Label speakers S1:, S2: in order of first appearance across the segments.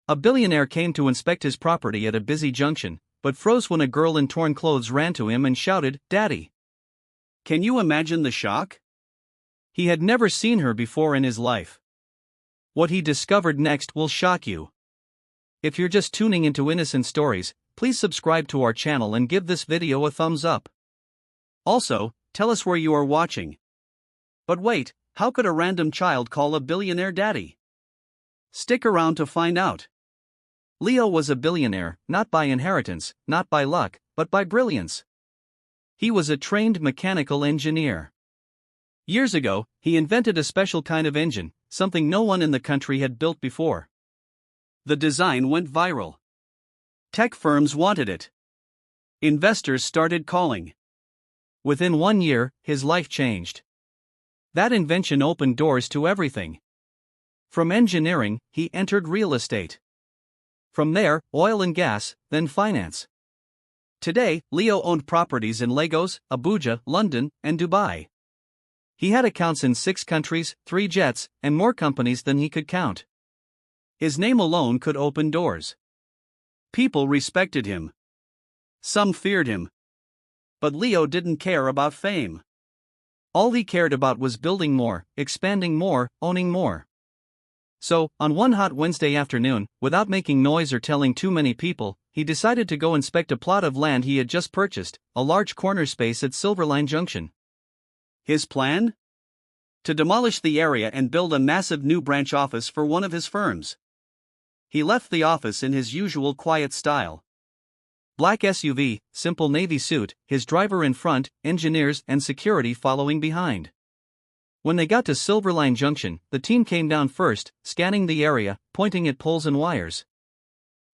S1: A billionaire came to inspect his property at a busy junction, but froze when a girl in torn clothes ran to him and shouted, "Daddy!" Can you imagine the shock? He had never seen her before in his life. What he discovered next will shock you. If you're just tuning into innocent stories, please subscribe to our channel and give this video a thumbs up. Also, tell us where you are watching. But wait, how could a random child call a billionaire daddy? Stick around to find out. Leo was a billionaire, not by inheritance, not by luck, but by brilliance. He was a trained mechanical engineer. Years ago, he invented a special kind of engine, something no one in the country had built before. The design went viral. Tech firms wanted it. Investors started calling. Within 1 year, his life changed. That invention opened doors to everything. From engineering, he entered real estate. From there, oil and gas, then finance. Today, Leo owned properties in Lagos, Abuja, London, and Dubai. He had accounts in 6 countries, 3 jets, and more companies than he could count. His name alone could open doors. People respected him. Some feared him. But Leo didn't care about fame. All he cared about was building more, expanding more, owning more. So, on one hot Wednesday afternoon, without making noise or telling too many people, he decided to go inspect a plot of land he had just purchased, a large corner space at Silverline Junction. His plan? To demolish the area and build a massive new branch office for one of his firms. He left the office in his usual quiet style. Black SUV, simple navy suit, his driver in front, engineers and security following behind. When they got to Silverline Junction, the team came down first, scanning the area, pointing at poles and wires.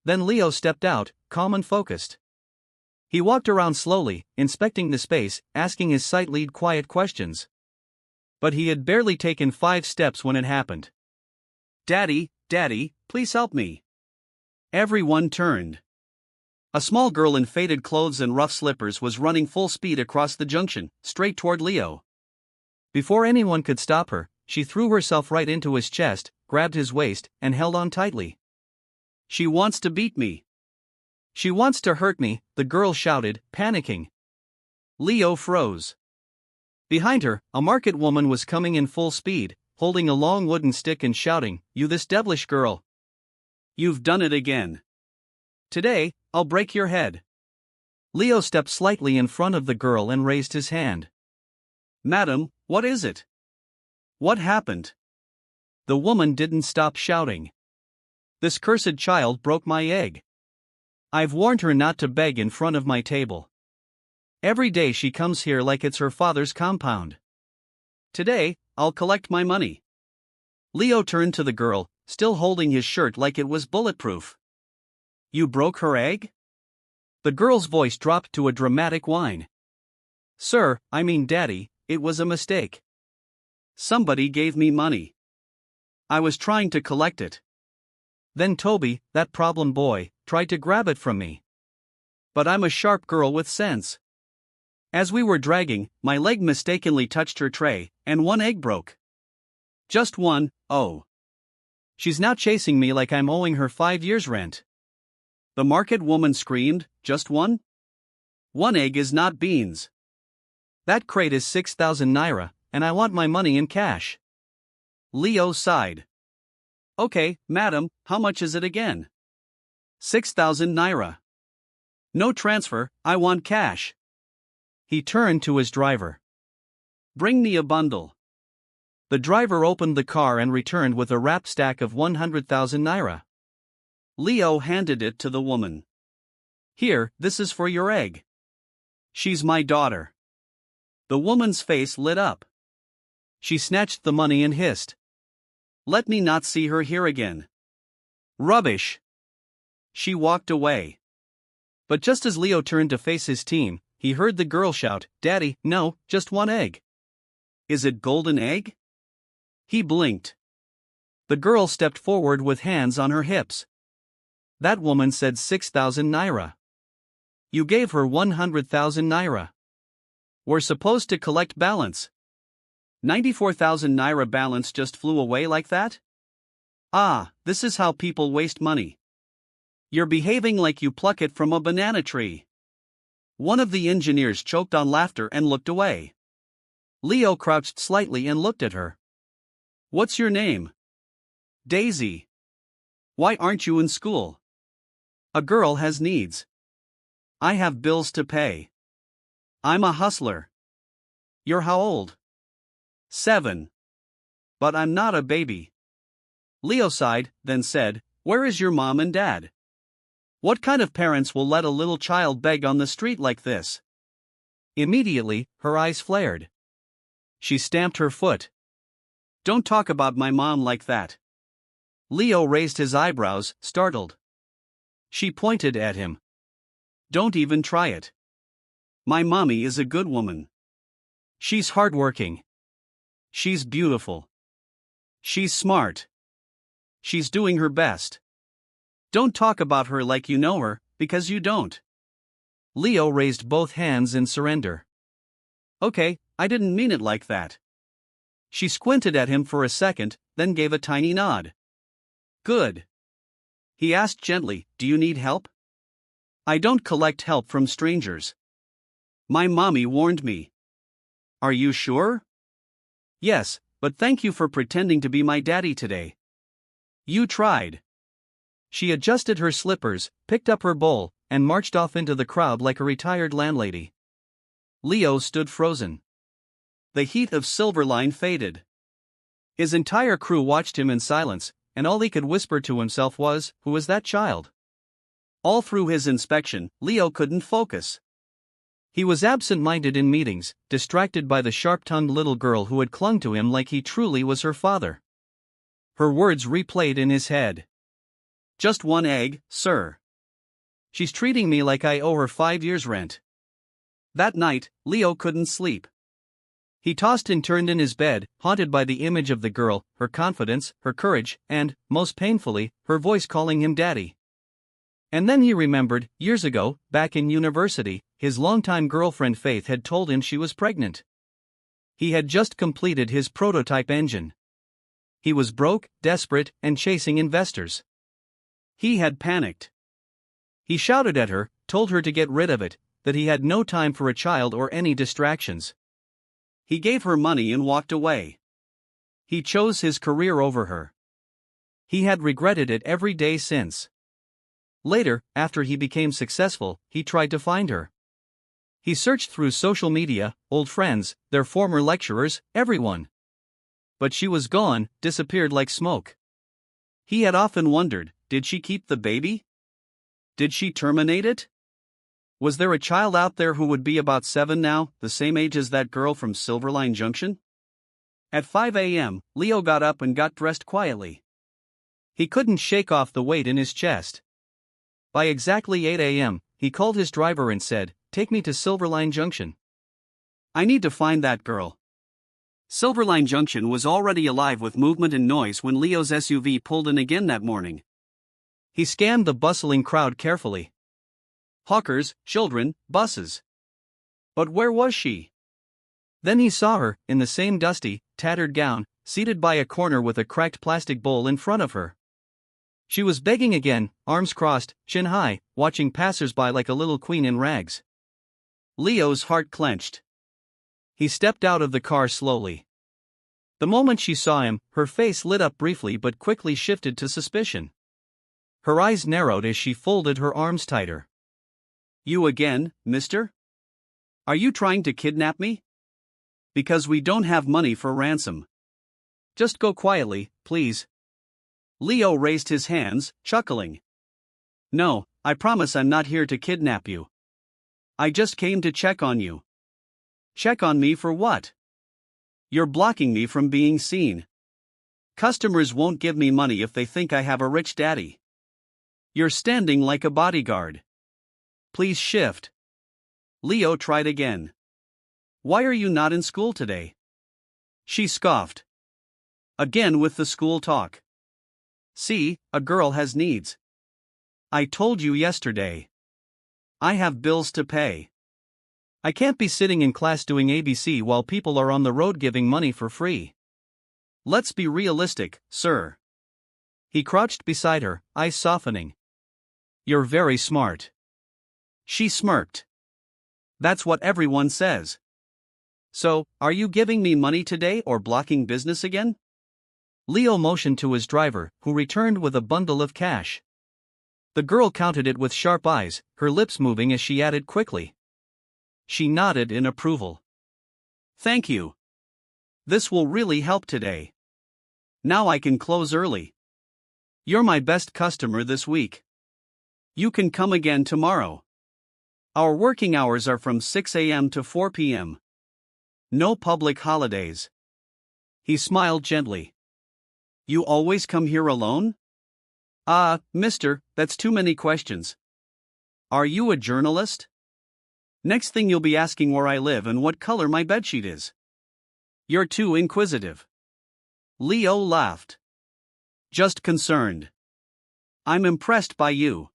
S1: Then Leo stepped out, calm and focused. He walked around slowly, inspecting the space, asking his site lead quiet questions. But he had barely taken 5 steps when it happened. "Daddy, Daddy, please help me." Everyone turned. A small girl in faded clothes and rough slippers was running full speed across the junction, straight toward Leo. Before anyone could stop her, she threw herself right into his chest, grabbed his waist, and held on tightly. "She wants to beat me. She wants to hurt me," the girl shouted, panicking. Leo froze. Behind her, a market woman was coming in full speed, holding a long wooden stick and shouting, "You this devilish girl! You've done it again. Today, I'll break your head." Leo stepped slightly in front of the girl and raised his hand. "Madam, what is it? What happened?" The woman didn't stop shouting. "This cursed child broke my egg. I've warned her not to beg in front of my table. Every day she comes here like it's her father's compound. Today, I'll collect my money." Leo turned to the girl, still holding his shirt like it was bulletproof. "You broke her egg?" The girl's voice dropped to a dramatic whine. "Sir, I mean Daddy, it was a mistake. Somebody gave me money. I was trying to collect it. Then Toby, that problem boy, tried to grab it from me. But I'm a sharp girl with sense. As we were dragging, my leg mistakenly touched her tray, and one egg broke. Just one, oh. She's now chasing me like I'm owing her 5 years' rent." The market woman screamed, "Just one? One egg is not beans. That crate is 6,000 naira, and I want my money in cash." Leo sighed. "Okay, madam, how much is it again?" 6,000 naira. "No transfer, I want cash." He turned to his driver. "Bring me a bundle." The driver opened the car and returned with a wrapped stack of 100,000 naira. Leo handed it to the woman. "Here, this is for your egg. She's my daughter." The woman's face lit up. She snatched the money and hissed, "Let me not see her here again." "Rubbish." She walked away. But just as Leo turned to face his team, he heard the girl shout, "Daddy, no, just one egg." "Is it golden egg?" He blinked. The girl stepped forward with hands on her hips. "That woman said 6,000 naira. You gave her 100,000 naira. We're supposed to collect balance. 94,000 naira balance just flew away like that? Ah, this is how people waste money." You're behaving like you pluck it from a banana tree. One of the engineers choked on laughter and looked away. Leo crouched slightly and looked at her. What's your name? Daisy. Why aren't you in school? A girl has needs. I have bills to pay. I'm a hustler. You're how old? 7. But I'm not a baby. Leo sighed, then said, Where is your mom and dad? What kind of parents will let a little child beg on the street like this? Immediately, her eyes flared. She stamped her foot. Don't talk about my mom like that. Leo raised his eyebrows, startled. She pointed at him. Don't even try it. My mommy is a good woman. She's hardworking. She's beautiful. She's smart. She's doing her best. Don't talk about her like you know her, because you don't. Leo raised both hands in surrender. Okay, I didn't mean it like that. She squinted at him for a second, then gave a tiny nod. Good. He asked gently, Do you need help? I don't collect help from strangers. My mommy warned me. Are you sure? Yes, but thank you for pretending to be my daddy today. You tried. She adjusted her slippers, picked up her bowl, and marched off into the crowd like a retired landlady. Leo stood frozen. The heat of Silverline faded. His entire crew watched him in silence, and all he could whisper to himself was, Who is that child? All through his inspection, Leo couldn't focus. He was absent-minded in meetings, distracted by the sharp-tongued little girl who had clung to him like he truly was her father. Her words replayed in his head. Just one egg, sir. She's treating me like I owe her 5 years' rent. That night, Leo couldn't sleep. He tossed and turned in his bed, haunted by the image of the girl, her confidence, her courage, and, most painfully, her voice calling him daddy. And then he remembered, years ago, back in university, his longtime girlfriend Faith had told him she was pregnant. He had just completed his prototype engine. He was broke, desperate, and chasing investors. He had panicked. He shouted at her, told her to get rid of it, that he had no time for a child or any distractions. He gave her money and walked away. He chose his career over her. He had regretted it every day since. Later, after he became successful, he tried to find her. He searched through social media, old friends, their former lecturers, everyone. But she was gone, disappeared like smoke. He had often wondered, did she keep the baby? Did she terminate it? Was there a child out there who would be about 7 now, the same age as that girl from Silverline Junction? At 5 a.m., Leo got up and got dressed quietly. He couldn't shake off the weight in his chest. By exactly 8 a.m., he called his driver and said, Take me to Silverline Junction. I need to find that girl. Silverline Junction was already alive with movement and noise when Leo's SUV pulled in again that morning. He scanned the bustling crowd carefully. Hawkers, children, buses. But where was she? Then he saw her, in the same dusty, tattered gown, seated by a corner with a cracked plastic bowl in front of her. She was begging again, arms crossed, chin high, watching passers-by like a little queen in rags. Leo's heart clenched. He stepped out of the car slowly. The moment she saw him, her face lit up briefly but quickly shifted to suspicion. Her eyes narrowed as she folded her arms tighter. You again, mister? Are you trying to kidnap me? Because we don't have money for ransom. Just go quietly, please. Leo raised his hands, chuckling. No, I promise I'm not here to kidnap you. I just came to check on you. Check on me for what? You're blocking me from being seen. Customers won't give me money if they think I have a rich daddy. You're standing like a bodyguard. Please shift. Leo tried again. Why are you not in school today? She scoffed. Again with the school talk. See, a girl has needs. I told you yesterday. I have bills to pay. I can't be sitting in class doing ABC while people are on the road giving money for free. Let's be realistic, sir. He crouched beside her, eyes softening. You're very smart. She smirked. That's what everyone says. So, are you giving me money today or blocking business again? Leo motioned to his driver, who returned with a bundle of cash. The girl counted it with sharp eyes, her lips moving as she added quickly. She nodded in approval. Thank you. This will really help today. Now I can close early. You're my best customer this week. You can come again tomorrow. Our working hours are from 6 a.m. to 4 p.m. No public holidays. He smiled gently. You always come here alone? Mister, that's too many questions. Are you a journalist? Next thing you'll be asking where I live and what color my bedsheet is. You're too inquisitive. Leo laughed. Just concerned. I'm impressed by you.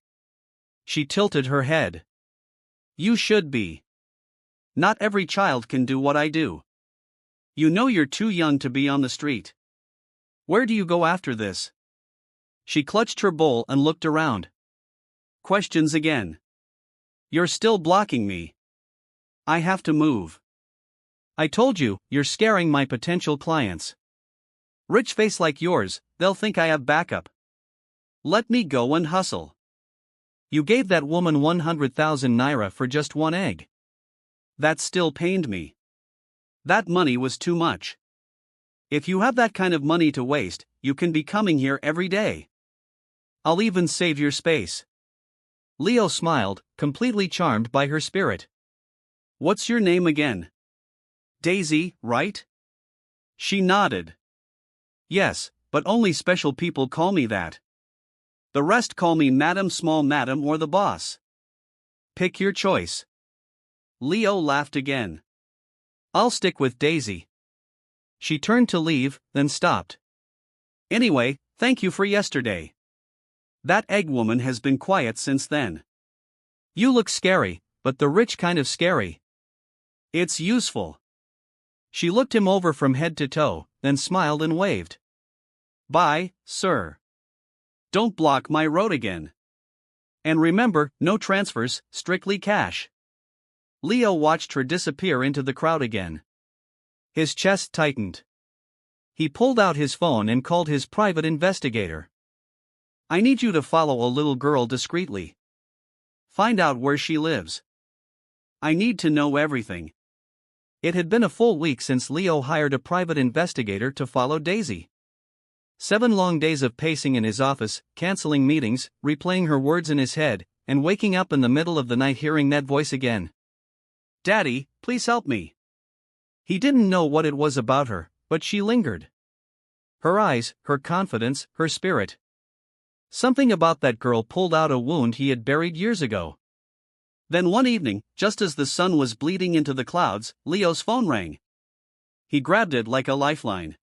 S1: She tilted her head. You should be. Not every child can do what I do. You know you're too young to be on the street. Where do you go after this? She clutched her bowl and looked around. Questions again. You're still blocking me. I have to move. I told you, you're scaring my potential clients. Rich face like yours, they'll think I have backup. Let me go and hustle. You gave that woman 100,000 naira for just one egg. That still pained me. That money was too much. If you have that kind of money to waste, you can be coming here every day. I'll even save your space. Leo smiled, completely charmed by her spirit. What's your name again? Daisy, right? She nodded. Yes, but only special people call me that. The rest call me Madam Small Madam or the boss. Pick your choice. Leo laughed again. I'll stick with Daisy. She turned to leave, then stopped. Anyway, thank you for yesterday. That egg woman has been quiet since then. You look scary, but the rich kind of scary. It's useful. She looked him over from head to toe, then smiled and waved. Bye, sir. Don't block my road again. And remember, no transfers, strictly cash. Leo watched her disappear into the crowd again. His chest tightened. He pulled out his phone and called his private investigator. I need you to follow a little girl discreetly. Find out where she lives. I need to know everything. It had been a full week since Leo hired a private investigator to follow Daisy. 7 long days of pacing in his office, canceling meetings, replaying her words in his head, and waking up in the middle of the night hearing that voice again. Daddy, please help me. He didn't know what it was about her, but she lingered. Her eyes, her confidence, her spirit. Something about that girl pulled out a wound he had buried years ago. Then one evening, just as the sun was bleeding into the clouds, Leo's phone rang. He grabbed it like a lifeline.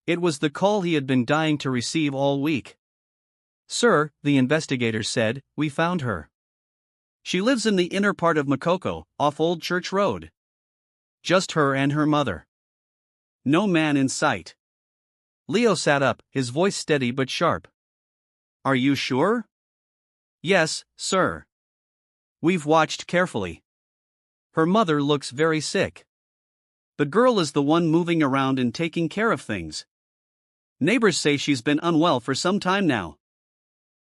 S1: It was the call he had been dying to receive all week. Sir, the investigator said, we found her. She lives in the inner part of Makoko, off Old Church Road. Just her and her mother. No man in sight. Leo sat up, his voice steady but sharp. Are you sure? Yes, sir. We've watched carefully. Her mother looks very sick. The girl is the one moving around and taking care of things. Neighbors say she's been unwell for some time now.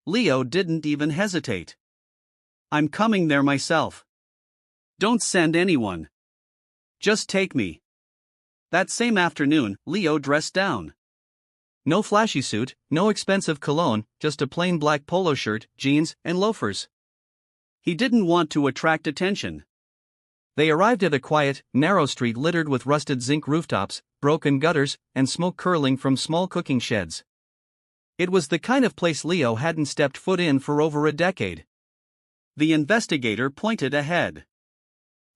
S1: Leo didn't even hesitate. I'm coming there myself. Don't send anyone. Just take me. That same afternoon, Leo dressed down. No flashy suit, no expensive cologne, just a plain black polo shirt, jeans, and loafers. He didn't want to attract attention. They arrived at a quiet, narrow street littered with rusted zinc rooftops, broken gutters, and smoke curling from small cooking sheds. It was the kind of place Leo hadn't stepped foot in for over a decade. The investigator pointed ahead.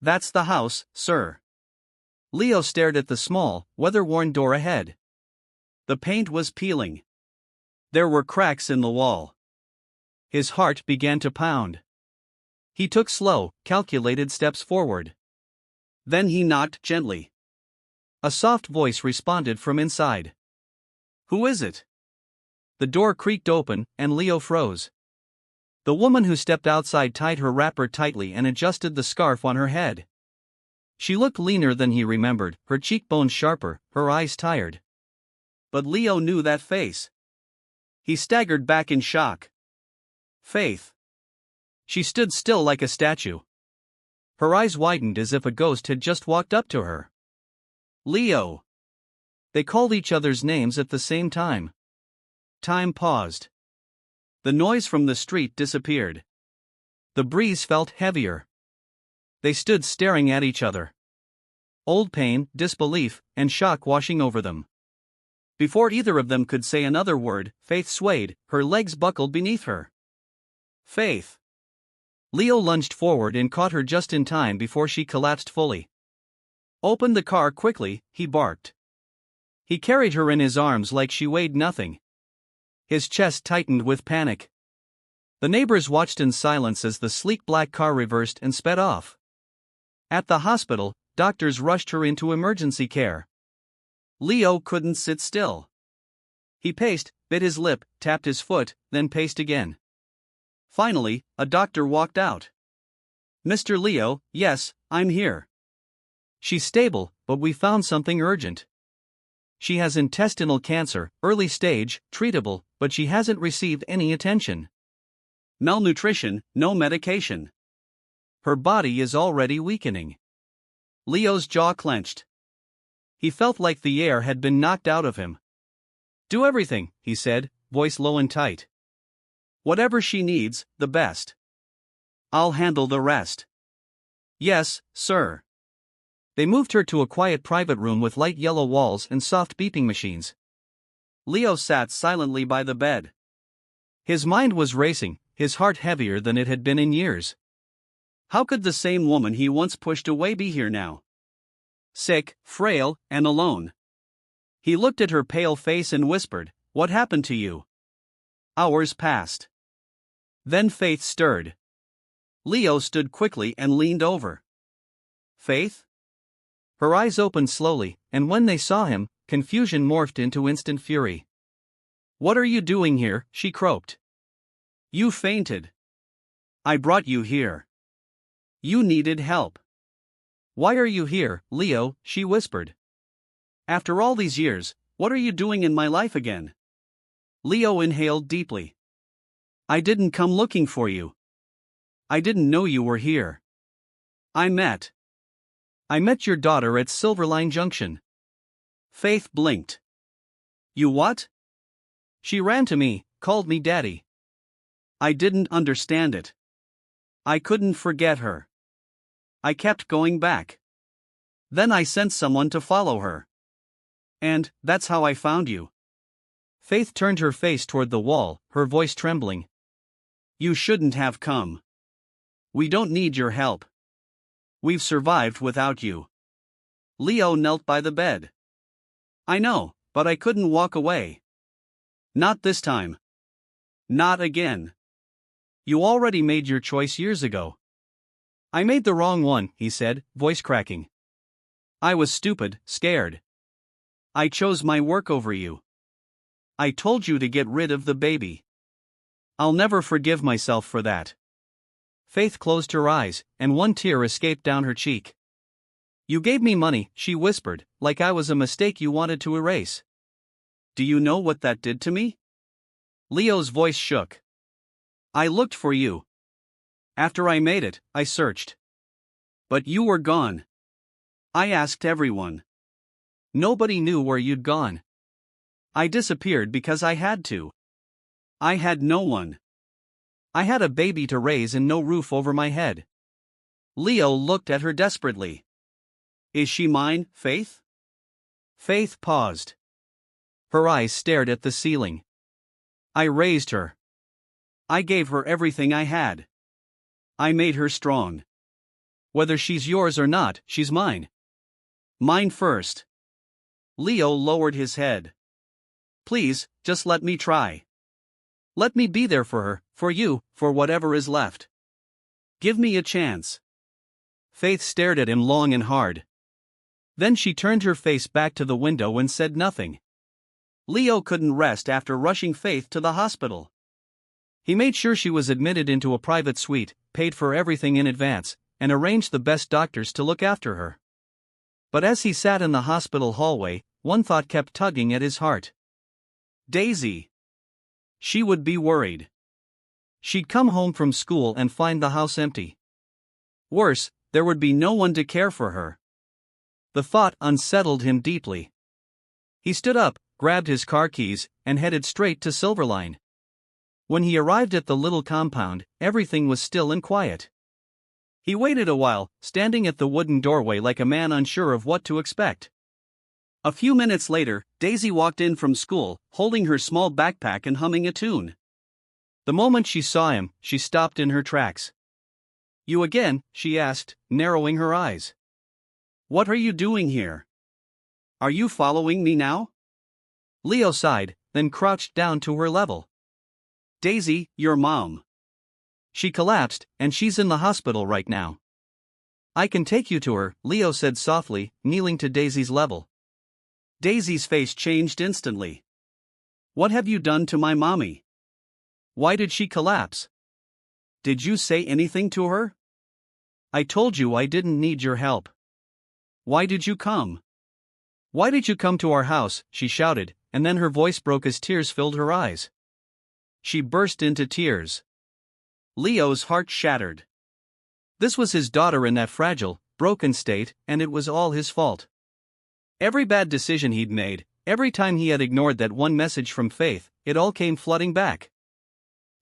S1: That's the house, sir. Leo stared at the small, weather-worn door ahead. The paint was peeling. There were cracks in the wall. His heart began to pound. He took slow, calculated steps forward. Then he knocked gently. A soft voice responded from inside. Who is it? The door creaked open, and Leo froze. The woman who stepped outside tied her wrapper tightly and adjusted the scarf on her head. She looked leaner than he remembered, her cheekbones sharper, her eyes tired. But Leo knew that face. He staggered back in shock. Faith. She stood still like a statue. Her eyes widened as if a ghost had just walked up to her. Leo. They called each other's names at the same time. Time paused. The noise from the street disappeared. The breeze felt heavier. They stood staring at each other. Old pain, disbelief, and shock washing over them. Before either of them could say another word, Faith swayed, her legs buckled beneath her. Faith. Leo lunged forward and caught her just in time before she collapsed fully. Open the car quickly, he barked. He carried her in his arms like she weighed nothing. His chest tightened with panic. The neighbors watched in silence as the sleek black car reversed and sped off. At the hospital, doctors rushed her into emergency care. Leo couldn't sit still. He paced, bit his lip, tapped his foot, then paced again. Finally, a doctor walked out. Mr. Leo, yes, I'm here. She's stable, but we found something urgent. She has intestinal cancer, early stage, treatable, but she hasn't received any attention. Malnutrition, no medication. Her body is already weakening. Leo's jaw clenched. He felt like the air had been knocked out of him. Do everything, he said, voice low and tight. Whatever she needs, the best. I'll handle the rest. Yes, sir. They moved her to a quiet private room with light yellow walls and soft beeping machines. Leo sat silently by the bed. His mind was racing, his heart heavier than it had been in years. How could the same woman he once pushed away be here now? Sick, frail, and alone. He looked at her pale face and whispered, "What happened to you?" Hours passed. Then Faith stirred. Leo stood quickly and leaned over. Faith? Her eyes opened slowly, and when they saw him, confusion morphed into instant fury. What are you doing here? She croaked. You fainted. I brought you here. You needed help. Why are you here, Leo? She whispered. After all these years, what are you doing in my life again? Leo inhaled deeply. I didn't come looking for you. I didn't know you were here. I met your daughter at Silverline Junction. Faith blinked. You what? She ran to me, called me daddy. I didn't understand it. I couldn't forget her. I kept going back. Then I sent someone to follow her. And that's how I found you. Faith turned her face toward the wall, her voice trembling. You shouldn't have come. We don't need your help. We've survived without you. Leo knelt by the bed. I know, but I couldn't walk away. Not this time. Not again. You already made your choice years ago. I made the wrong one, he said, voice cracking. I was stupid, scared. I chose my work over you. I told you to get rid of the baby. I'll never forgive myself for that. Faith closed her eyes, and one tear escaped down her cheek. You gave me money, she whispered, like I was a mistake you wanted to erase. Do you know what that did to me? Leo's voice shook. I looked for you. After I made it, I searched. But you were gone. I asked everyone. Nobody knew where you'd gone. I disappeared because I had to. I had no one. I had a baby to raise and no roof over my head. Leo looked at her desperately. Is she mine, Faith? Faith paused. Her eyes stared at the ceiling. I raised her. I gave her everything I had. I made her strong. Whether she's yours or not, she's mine. Mine first. Leo lowered his head. Please, just let me try. Let me be there for her, for you, for whatever is left. Give me a chance. Faith stared at him long and hard. Then she turned her face back to the window and said nothing. Leo couldn't rest after rushing Faith to the hospital. He made sure she was admitted into a private suite, paid for everything in advance, and arranged the best doctors to look after her. But as he sat in the hospital hallway, one thought kept tugging at his heart. Daisy. She would be worried. She'd come home from school and find the house empty. Worse, there would be no one to care for her. The thought unsettled him deeply. He stood up, grabbed his car keys, and headed straight to Silverline. When he arrived at the little compound, everything was still and quiet. He waited a while, standing at the wooden doorway like a man unsure of what to expect. A few minutes later, Daisy walked in from school, holding her small backpack and humming a tune. The moment she saw him, she stopped in her tracks. "You again?" she asked, narrowing her eyes. "What are you doing here? Are you following me now?" Leo sighed, then crouched down to her level. "Daisy, your mom. She collapsed, and she's in the hospital right now." "I can take you to her," Leo said softly, kneeling to Daisy's level. Daisy's face changed instantly. "What have you done to my mommy? Why did she collapse? Did you say anything to her? I told you I didn't need your help. Why did you come? Why did you come to our house?" she shouted, and then her voice broke as tears filled her eyes. She burst into tears. Leo's heart shattered. This was his daughter in that fragile, broken state, and it was all his fault. Every bad decision he'd made, every time he had ignored that one message from Faith, it all came flooding back.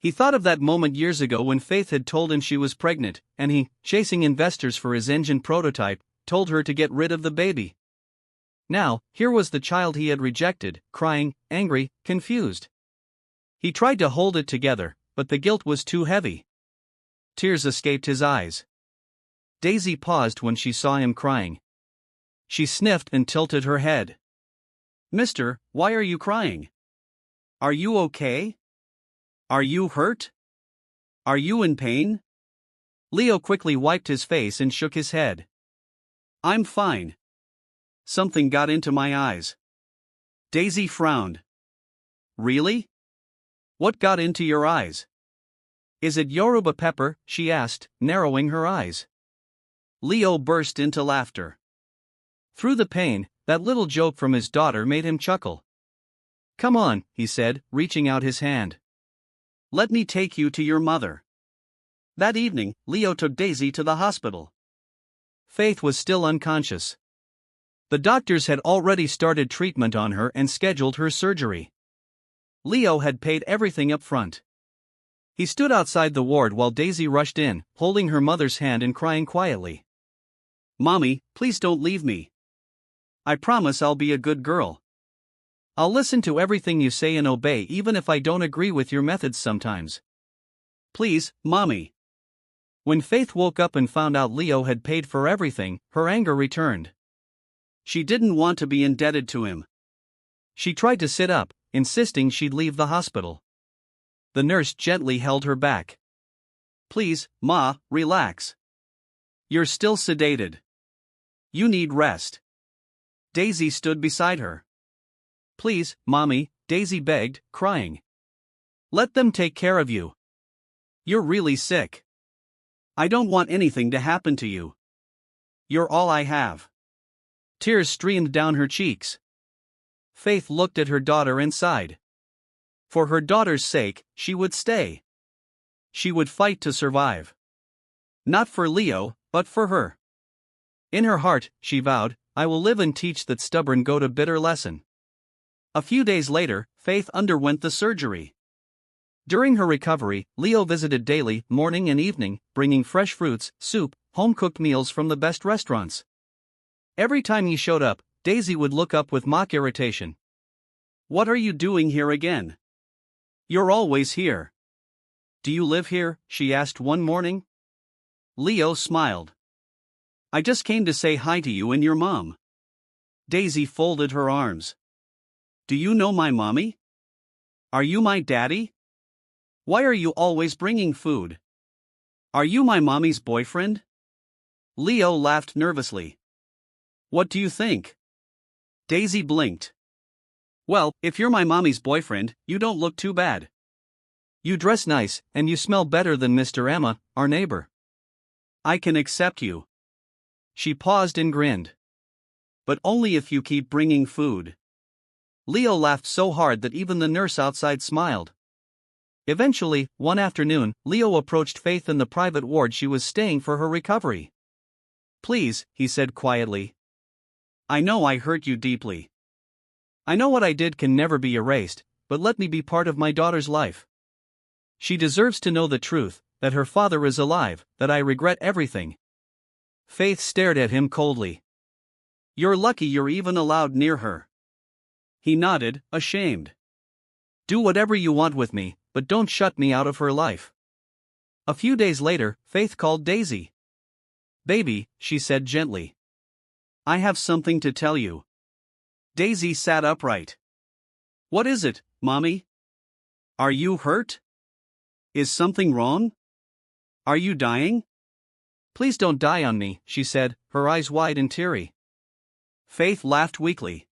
S1: He thought of that moment years ago when Faith had told him she was pregnant, and he, chasing investors for his engine prototype, told her to get rid of the baby. Now, here was the child he had rejected, crying, angry, confused. He tried to hold it together, but the guilt was too heavy. Tears escaped his eyes. Daisy paused when she saw him crying. She sniffed and tilted her head. "Mister, why are you crying? Are you okay? Are you hurt? Are you in pain?" Leo quickly wiped his face and shook his head. "I'm fine. Something got into my eyes." Daisy frowned. "Really? What got into your eyes?" "Is it Yoruba pepper?" she asked, narrowing her eyes. Leo burst into laughter. Through the pain, that little joke from his daughter made him chuckle. "Come on," he said, reaching out his hand. "Let me take you to your mother." That evening, Leo took Daisy to the hospital. Faith was still unconscious. The doctors had already started treatment on her and scheduled her surgery. Leo had paid everything up front. He stood outside the ward while Daisy rushed in, holding her mother's hand and crying quietly. "Mommy, please don't leave me. I promise I'll be a good girl. I'll listen to everything you say and obey even if I don't agree with your methods sometimes. Please, Mommy." When Faith woke up and found out Leo had paid for everything, her anger returned. She didn't want to be indebted to him. She tried to sit up, insisting she'd leave the hospital. The nurse gently held her back. "Please, Ma, relax. You're still sedated. You need rest." Daisy stood beside her. "Please, Mommy," Daisy begged, crying. "Let them take care of you. You're really sick. I don't want anything to happen to you. You're all I have." Tears streamed down her cheeks. Faith looked at her daughter and sighed. For her daughter's sake, she would stay. She would fight to survive. Not for Leo, but for her. In her heart, she vowed, "I will live and teach that stubborn goat a bitter lesson." A few days later, Faith underwent the surgery. During her recovery, Leo visited daily, morning and evening, bringing fresh fruits, soup, home-cooked meals from the best restaurants. Every time he showed up, Daisy would look up with mock irritation. "What are you doing here again? You're always here." "Do you live here?" she asked one morning. Leo smiled. "I just came to say hi to you and your mom." Daisy folded her arms. "Do you know my mommy? Are you my daddy? Why are you always bringing food? Are you my mommy's boyfriend?" Leo laughed nervously. "What do you think?" Daisy blinked. "Well, if you're my mommy's boyfriend, you don't look too bad." You dress nice, and you smell better than Mr. Emma, our neighbor. I can accept you. She paused and grinned. But only if you keep bringing food. Leo laughed so hard that even the nurse outside smiled. Eventually, one afternoon, Leo approached Faith in the private ward she was staying for her recovery. Please, he said quietly. I know I hurt you deeply. I know what I did can never be erased, but let me be part of my daughter's life. She deserves to know the truth, that her father is alive, that I regret everything. Faith stared at him coldly. You're lucky you're even allowed near her. He nodded, ashamed. Do whatever you want with me, but don't shut me out of her life. A few days later, Faith called Daisy. Baby, she said gently. I have something to tell you. Daisy sat upright. What is it, Mommy? Are you hurt? Is something wrong? Are you dying? Please don't die on me, she said, her eyes wide and teary. Faith laughed weakly.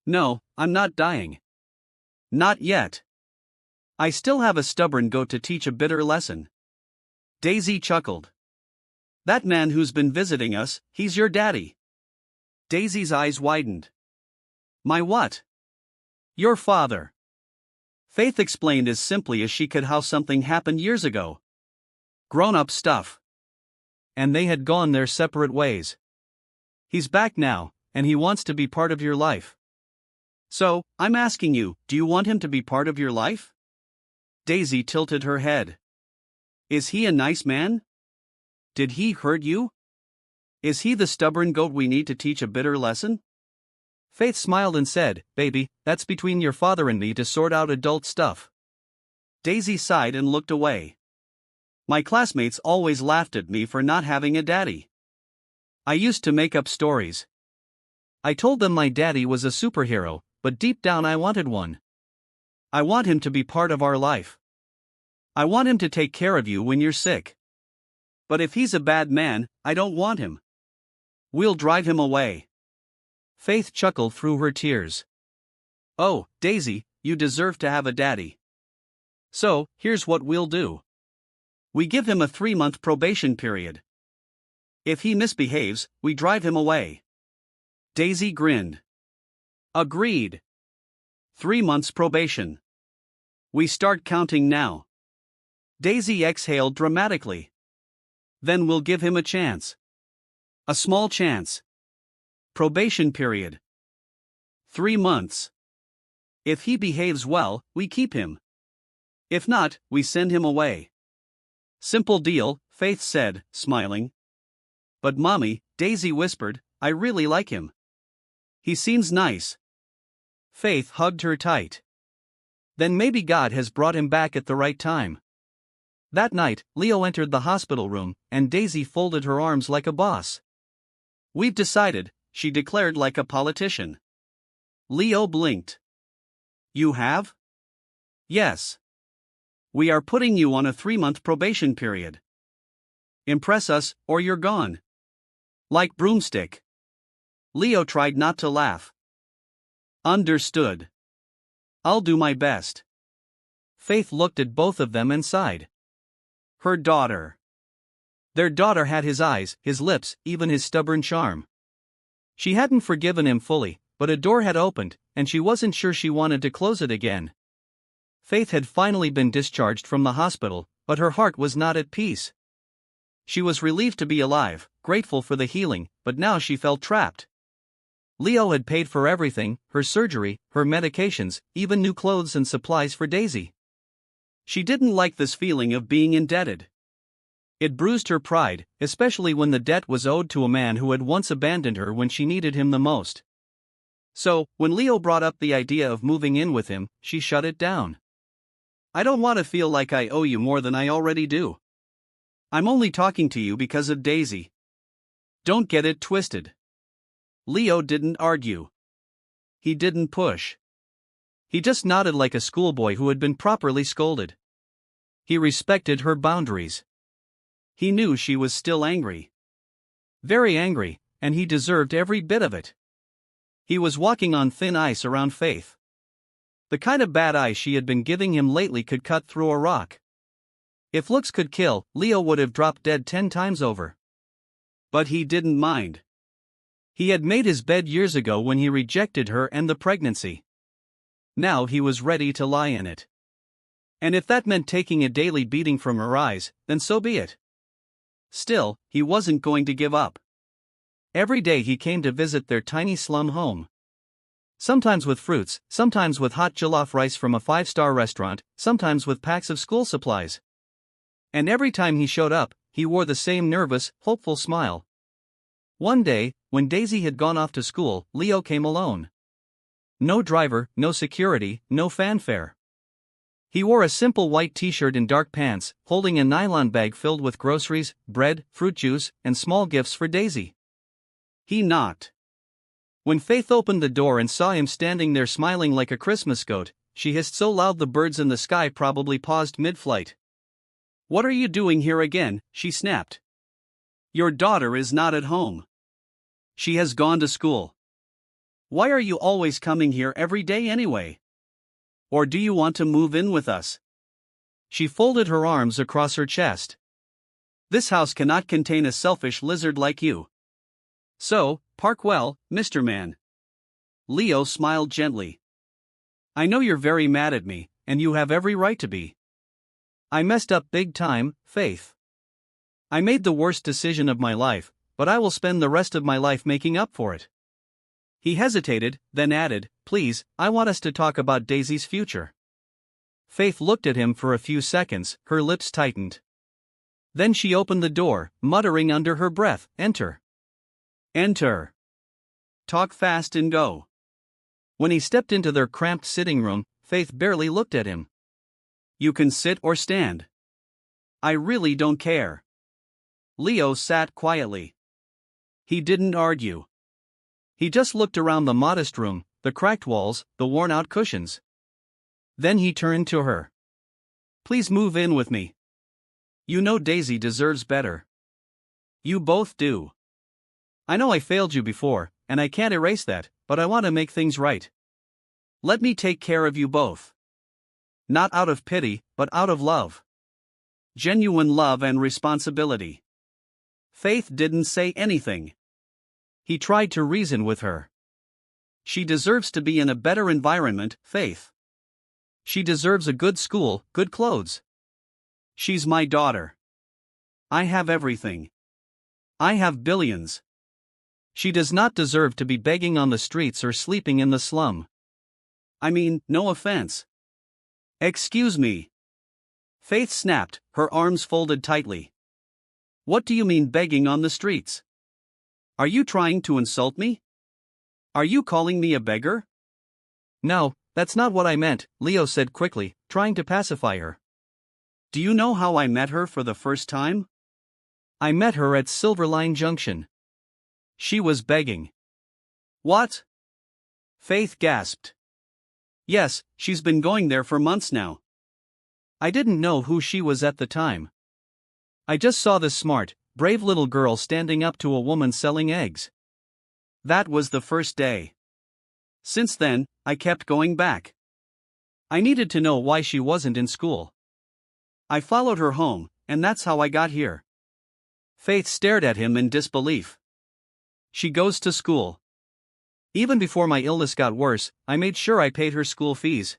S1: No, I'm not dying. Not yet. I still have a stubborn goat to teach a bitter lesson. Daisy chuckled. That man who's been visiting us, he's your daddy. Daisy's eyes widened. My what? Your father. Faith explained as simply as she could how something happened years ago. Grown-up stuff. And they had gone their separate ways. He's back now, and he wants to be part of your life. So, I'm asking you, do you want him to be part of your life? Daisy tilted her head. Is he a nice man? Did he hurt you? Is he the stubborn goat we need to teach a bitter lesson? Faith smiled and said, Baby, that's between your father and me to sort out adult stuff. Daisy sighed and looked away. My classmates always laughed at me for not having a daddy. I used to make up stories. I told them my daddy was a superhero, but deep down I wanted one. I want him to be part of our life. I want him to take care of you when you're sick. But if he's a bad man, I don't want him. We'll drive him away. Faith chuckled through her tears. Oh, Daisy, you deserve to have a daddy. So, here's what we'll do. We give him a 3-month probation period. If he misbehaves, we drive him away. Daisy grinned. Agreed. 3 months probation. We start counting now. Daisy exhaled dramatically. Then we'll give him a chance. A small chance. Probation period. 3 months. If he behaves well, we keep him. If not, we send him away. Simple deal, Faith said, smiling. But Mommy, Daisy whispered, I really like him. He seems nice. Faith hugged her tight. Then maybe God has brought him back at the right time. That night, Leo entered the hospital room, and Daisy folded her arms like a boss. We've decided, she declared like a politician. Leo blinked. You have? Yes. We are putting you on a 3-month probation period. Impress us, or you're gone. Like broomstick. Leo tried not to laugh. Understood. I'll do my best. Faith looked at both of them and sighed. Her daughter. Their daughter had his eyes, his lips, even his stubborn charm. She hadn't forgiven him fully, but a door had opened, and she wasn't sure she wanted to close it again. Faith had finally been discharged from the hospital, but her heart was not at peace. She was relieved to be alive, grateful for the healing, but now she felt trapped. Leo had paid for everything, her surgery, her medications, even new clothes and supplies for Daisy. She didn't like this feeling of being indebted. It bruised her pride, especially when the debt was owed to a man who had once abandoned her when she needed him the most. So, when Leo brought up the idea of moving in with him, she shut it down. I don't want to feel like I owe you more than I already do. I'm only talking to you because of Daisy. Don't get it twisted. Leo didn't argue. He didn't push. He just nodded like a schoolboy who had been properly scolded. He respected her boundaries. He knew she was still angry. Very angry, and he deserved every bit of it. He was walking on thin ice around Faith. The kind of bad eye she had been giving him lately could cut through a rock. If looks could kill, Leo would have dropped dead 10 times over. But he didn't mind. He had made his bed years ago when he rejected her and the pregnancy. Now he was ready to lie in it. And if that meant taking a daily beating from her eyes, then so be it. Still, he wasn't going to give up. Every day he came to visit their tiny slum home. Sometimes with fruits, sometimes with hot jollof rice from a 5-star restaurant, sometimes with packs of school supplies. And every time he showed up, he wore the same nervous, hopeful smile. One day, when Daisy had gone off to school, Leo came alone. No driver, no security, no fanfare. He wore a simple white t-shirt and dark pants, holding a nylon bag filled with groceries, bread, fruit juice, and small gifts for Daisy. He knocked. When Faith opened the door and saw him standing there smiling like a Christmas goat, she hissed so loud the birds in the sky probably paused mid-flight. "What are you doing here again?" she snapped. "Your daughter is not at home. She has gone to school. Why are you always coming here every day anyway? Or do you want to move in with us?" She folded her arms across her chest. "This house cannot contain a selfish lizard like you. So, park well, Mr. Man." Leo smiled gently. "I know you're very mad at me, and you have every right to be. I messed up big time, Faith. I made the worst decision of my life, but I will spend the rest of my life making up for it." He hesitated, then added, "Please, I want us to talk about Daisy's future." Faith looked at him for a few seconds, her lips tightened. Then she opened the door, muttering under her breath, "Enter. Enter. Talk fast and go." When he stepped into their cramped sitting room, Faith barely looked at him. "You can sit or stand. I really don't care." Leo sat quietly. He didn't argue. He just looked around the modest room, the cracked walls, the worn-out cushions. Then he turned to her. "Please move in with me. You know Daisy deserves better. You both do. I know I failed you before, and I can't erase that, but I want to make things right. Let me take care of you both. Not out of pity, but out of love. Genuine love and responsibility." Faith didn't say anything. He tried to reason with her. "She deserves to be in a better environment, Faith. She deserves a good school, good clothes. She's my daughter. I have everything. I have billions. She does not deserve to be begging on the streets or sleeping in the slum. I mean, no offense." "Excuse me." Faith snapped, her arms folded tightly. "What do you mean begging on the streets? Are you trying to insult me? Are you calling me a beggar?" "No, that's not what I meant," Leo said quickly, trying to pacify her. "Do you know how I met her for the first time? I met her at Silverline Junction. She was begging." "What?" Faith gasped. "Yes, she's been going there for months now. I didn't know who she was at the time. I just saw this smart, brave little girl standing up to a woman selling eggs. That was the first day. Since then, I kept going back. I needed to know why she wasn't in school. I followed her home, and that's how I got here." Faith stared at him in disbelief. "She goes to school. Even before my illness got worse, I made sure I paid her school fees.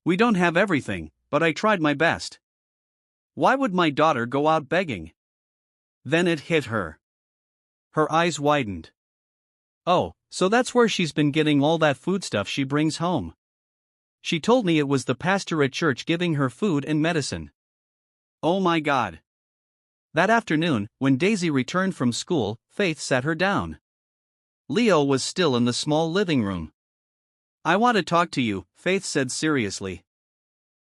S1: We don't have everything, but I tried my best. Why would my daughter go out begging?" Then it hit her. Her eyes widened. "Oh, so that's where she's been getting all that foodstuff she brings home. She told me it was the pastor at church giving her food and medicine." Oh my God. That afternoon, when Daisy returned from school, Faith sat her down. Leo was still in the small living room. "I want to talk to you," Faith said seriously.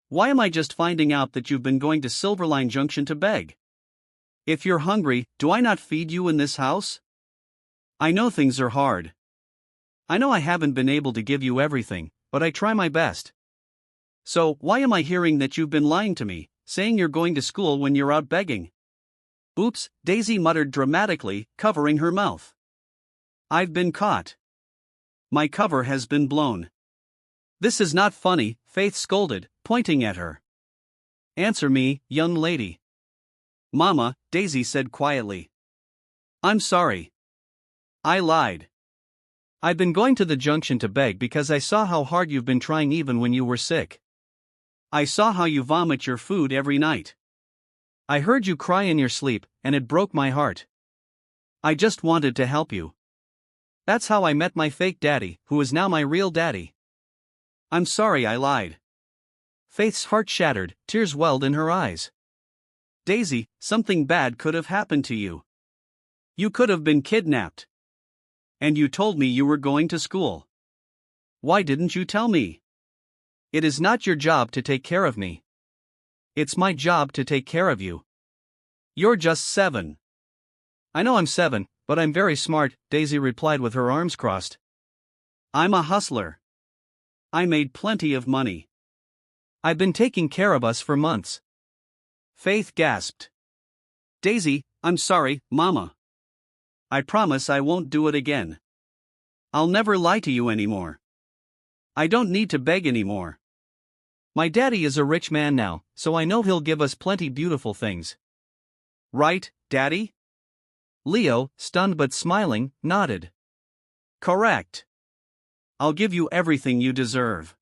S1: "Why am I just finding out that you've been going to Silverline Junction to beg? If you're hungry, do I not feed you in this house? I know things are hard. I know I haven't been able to give you everything, but I try my best. So, why am I hearing that you've been lying to me, saying you're going to school when you're out begging?" "Oops," Daisy muttered dramatically, covering her mouth. "I've been caught. My cover has been blown. This is not funny, Faith scolded, pointing at her. Answer me, young lady. Mama, Daisy said quietly. I'm sorry. I lied. I've been going to the junction to beg because I saw how hard you've been trying even when you were sick. I saw how you vomit your food every night. I heard you cry in your sleep, and it broke my heart. I just wanted to help you. That's how I met my fake daddy, who is now my real daddy. I'm sorry I lied. Faith's heart shattered, tears welled in her eyes. Daisy, something bad could have happened to you. You could have been kidnapped. And you told me you were going to school. Why didn't you tell me? It is not your job to take care of me. It's my job to take care of you. You're just 7. I know I'm 7, but I'm very smart, Daisy replied with her arms crossed. I'm a hustler. I made plenty of money. I've been taking care of us for months. Faith gasped. Daisy, I'm sorry, Mama. I promise I won't do it again. I'll never lie to you anymore. I don't need to beg anymore. My daddy is a rich man now, so I know he'll give us plenty beautiful things. Right, Daddy? Leo, stunned but smiling, nodded. Correct. I'll give you everything you deserve.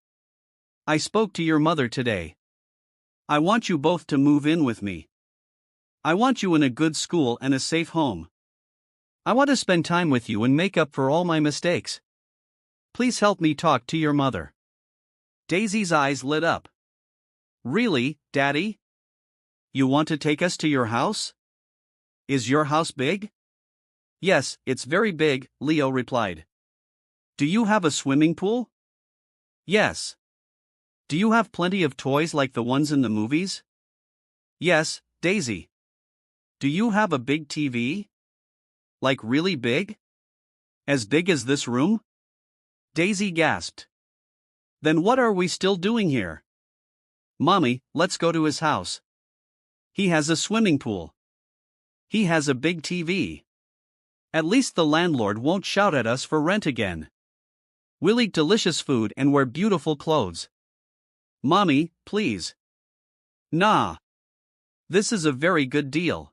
S1: I spoke to your mother today. I want you both to move in with me. I want you in a good school and a safe home. I want to spend time with you and make up for all my mistakes. Please help me talk to your mother. Daisy's eyes lit up. Really, Daddy? You want to take us to your house? Is your house big? Yes, it's very big, Leo replied. Do you have a swimming pool? Yes. Do you have plenty of toys like the ones in the movies? Yes, Daisy. Do you have a big TV? Like really big? As big as this room? Daisy gasped. Then what are we still doing here? Mommy, let's go to his house. He has a swimming pool. He has a big TV. At least the landlord won't shout at us for rent again. We'll eat delicious food and wear beautiful clothes. Mommy, please. Nah. This is a very good deal.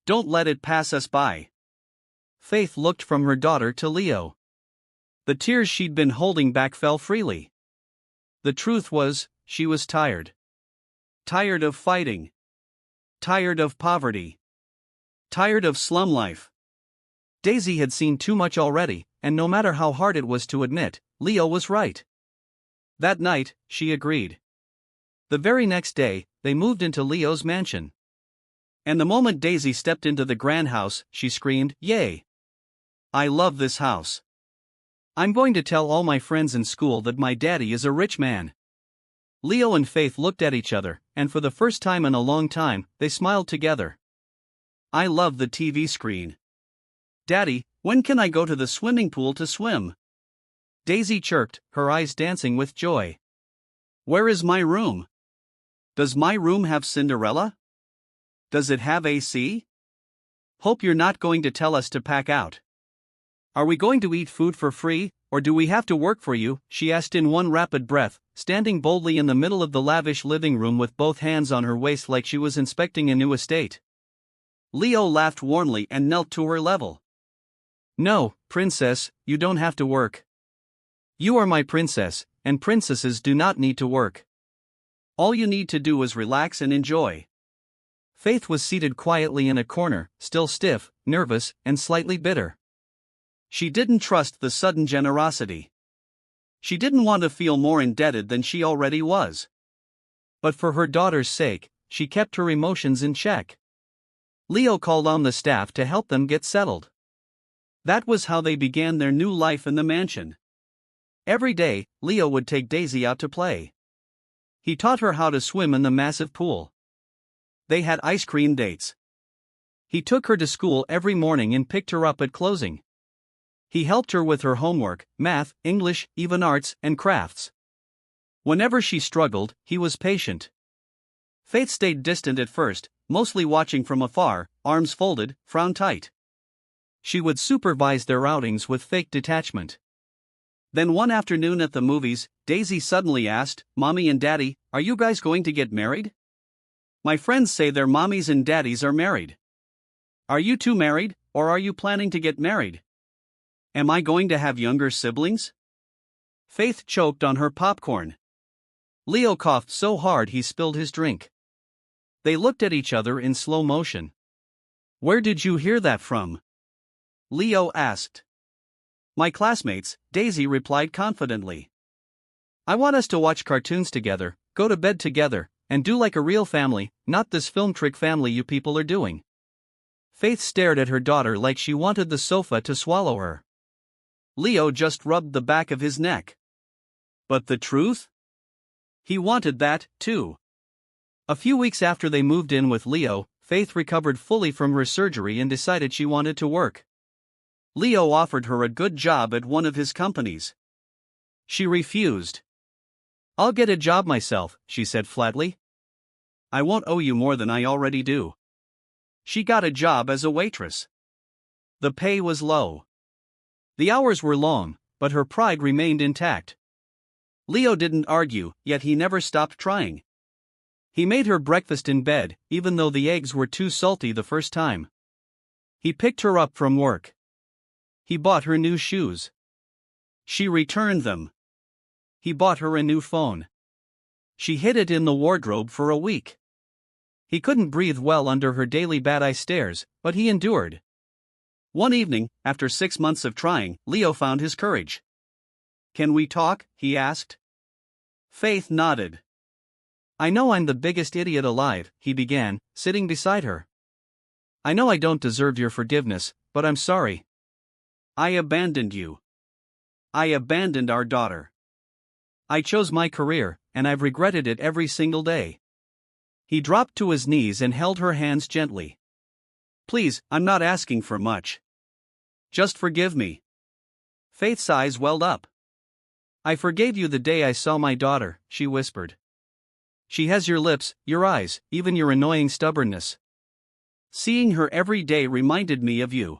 S1: Don't let it pass us by. Faith looked from her daughter to Leo. The tears she'd been holding back fell freely. The truth was, she was tired. Tired of fighting. Tired of poverty. Tired of slum life. Daisy had seen too much already, and no matter how hard it was to admit, Leo was right. That night, she agreed. The very next day, they moved into Leo's mansion. And the moment Daisy stepped into the grand house, she screamed, "Yay! I love this house. I'm going to tell all my friends in school that my daddy is a rich man." Leo and Faith looked at each other, and for the first time in a long time, they smiled together. I love the TV screen. Daddy, when can I go to the swimming pool to swim? Daisy chirped, her eyes dancing with joy. Where is my room? Does my room have Cinderella? Does it have AC? Hope you're not going to tell us to pack out. Are we going to eat food for free, or do we have to work for you? She asked in one rapid breath, standing boldly in the middle of the lavish living room with both hands on her waist like she was inspecting a new estate. Leo laughed warmly and knelt to her level. No, princess, you don't have to work. You are my princess, and princesses do not need to work. All you need to do is relax and enjoy. Faith was seated quietly in a corner, still stiff, nervous, and slightly bitter. She didn't trust the sudden generosity. She didn't want to feel more indebted than she already was. But for her daughter's sake, she kept her emotions in check. Leo called on the staff to help them get settled. That was how they began their new life in the mansion. Every day, Leo would take Daisy out to play. He taught her how to swim in the massive pool. They had ice cream dates. He took her to school every morning and picked her up at closing. He helped her with her homework, math, English, even arts and crafts. Whenever she struggled, he was patient. Faith stayed distant at first, mostly watching from afar, arms folded, frown tight. She would supervise their outings with fake detachment. Then one afternoon at the movies, Daisy suddenly asked, Mommy and Daddy, are you guys going to get married? My friends say their mommies and daddies are married. Are you two married, or are you planning to get married? Am I going to have younger siblings? Faith choked on her popcorn. Leo coughed so hard he spilled his drink. They looked at each other in slow motion. Where did you hear that from? Leo asked. My classmates, Daisy replied confidently. I want us to watch cartoons together, go to bed together, and do like a real family, not this film trick family you people are doing. Faith stared at her daughter like she wanted the sofa to swallow her. Leo just rubbed the back of his neck. But the truth? He wanted that, too. A few weeks after they moved in with Leo, Faith recovered fully from her surgery and decided she wanted to work. Leo offered her a good job at one of his companies. She refused. I'll get a job myself, she said flatly. I won't owe you more than I already do. She got a job as a waitress. The pay was low. The hours were long, but her pride remained intact. Leo didn't argue, yet he never stopped trying. He made her breakfast in bed, even though the eggs were too salty the first time. He picked her up from work. He bought her new shoes. She returned them. He bought her a new phone. She hid it in the wardrobe for a week. He couldn't breathe well under her daily bad-eye stares, but he endured. One evening, after 6 months of trying, Leo found his courage. Can we talk? He asked. Faith nodded. I know I'm the biggest idiot alive, he began, sitting beside her. I know I don't deserve your forgiveness, but I'm sorry. I abandoned you. I abandoned our daughter. I chose my career, and I've regretted it every single day. He dropped to his knees and held her hands gently. Please, I'm not asking for much. Just forgive me. Faith's eyes welled up. I forgave you the day I saw my daughter, she whispered. She has your lips, your eyes, even your annoying stubbornness. Seeing her every day reminded me of you.